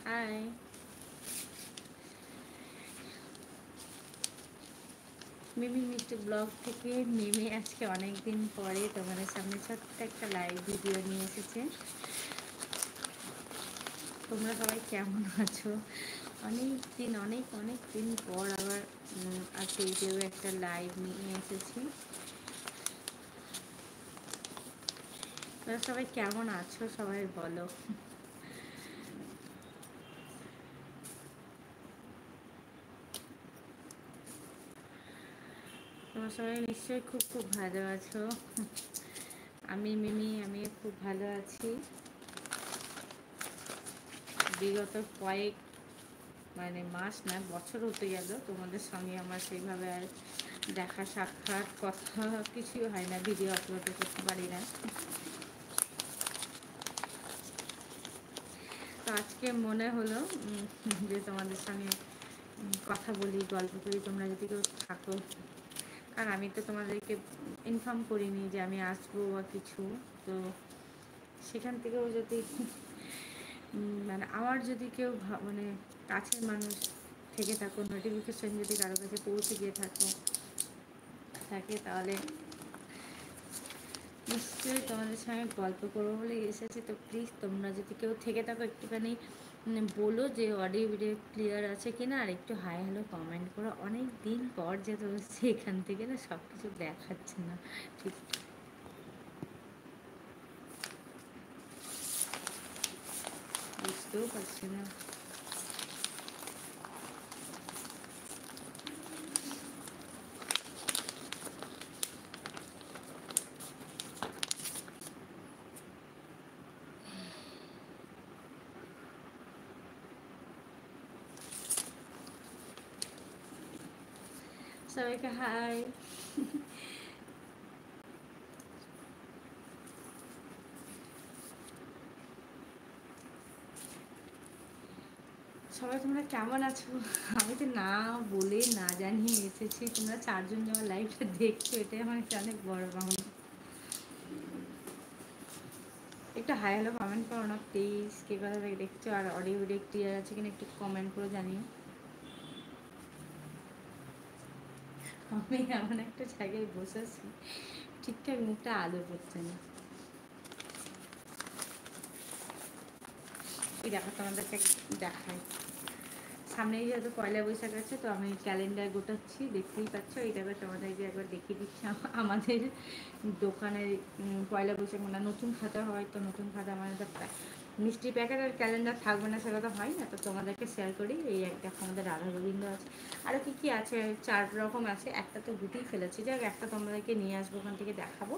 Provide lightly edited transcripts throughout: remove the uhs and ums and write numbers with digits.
High, মিমি মিষ্টি blog থেকে মিমি আজকে অনেক দিন পরে তোমাদের সামনে ছোট্ট একটা লাইভ ভিডিও নিয়ে এসেছে। তোমরা সবাই কেমন আছো? অনেক দিন পর আবার আজকে ভিডিও একটা লাইভ নিয়ে এসেছি। তোমরা সবাই কেমন আছো সবাই বলো। তোমরা সবাই নিশ্চয়ই খুব ভালো আছো। আমি খুব ভালো আছি। বিগত কয়েক মাস না বছর হতে গেল তোমাদের সঙ্গে আমার সেইভাবে আর দেখা সাক্ষাৎ কথা কিছুই হয় না, ভিডিও আপলোড করতে পারি না। তো আজকে মনে হলো যে তোমাদের সঙ্গে কথা বলি, গল্প করি, তোমরা যদি কেউ থাকো। আর আমি তো তোমাদেরকে ইনফর্ম করিনি যে আমি আসবো বা কিছু। তো সেখান থেকেও যদি আমার যদি কেউ কাছের মানুষ থেকে থাকো, নোটিফিকেশন যদি কারো কাছে পৌঁছে গিয়ে থাকে তাহলে নিশ্চয়ই তোমাদের সঙ্গে গল্প করবো বলে এসেছি। তো প্লিজ তোমরা যদি কেউ থেকে থাকো একটুখানি বলো যে অডিও ভিডিও ক্লিয়ার আছে কিনা, আর একটু হাই হ্যালো কমেন্ট করো। অনেক দিন পর যেতে হচ্ছে, এখান থেকে না সব কিছু দেখাচ্ছে না ঠিক, বুঝতেও পারছি না। সবাইকে হাই। সবাই তোমরা কেমন আছো? আমি তো না বলে না জানিয়ে এসেছি, তোমরা চারজন যে আমার লাইভটা দেখছো এটাই আমার একটা অনেক বড় পাওনা। একটু হাই হ্যালো কমেন্ট করো না প্লিজ, কে কথা থেকে দেখছো, আর অডিও ভিডিও ক্লিয়ার আছে কিনা একটু কমেন্ট করে জানিও। আমি এমন একটা জায়গায় বসেছি ঠিকঠাক মুখটা আলো পড়ছে না। এই দেখো তোমাদেরকে দেখাই, সামনেই যেহেতু পয়লা বৈশাখ আছে তো আমি ক্যালেন্ডার গোটাচ্ছি, দেখতেই পাচ্ছ। এই দেখো তোমাদেরকে একবার দেখিয়ে দিচ্ছি আমাদের দোকানের পয়লা বৈশাখ নতুন খাতা হয়, তো নতুন খাতা মিষ্টি প্যাকেট আর ক্যালেন্ডার থাকবে না সেটা তো হয় না। তো তোমাদেরকে শেয়ার করি, এই একটা আমাদের রাধা গোবিন্দ আছে, আরও কী আছে 4 রকম আছে, একটা তো গুটিই ফেলেছি, যাক একটা তোমাদেরকে নিয়ে আসবো ওখান থেকে দেখাবো।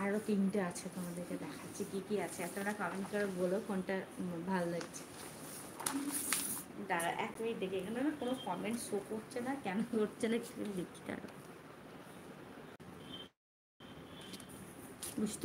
আরও 3টে আছে, তোমাদেরকে দেখাচ্ছি কী আছে। তোমরা কমেন্ট করে বলো কোনটা ভালো লাগছে। দাঁড়া 1 মিনিট দেখে, এখানে না কোনো কমেন্ট শো করছে না, কেন করছে না কিছু দেখি। দাঁড়া, বুঝতে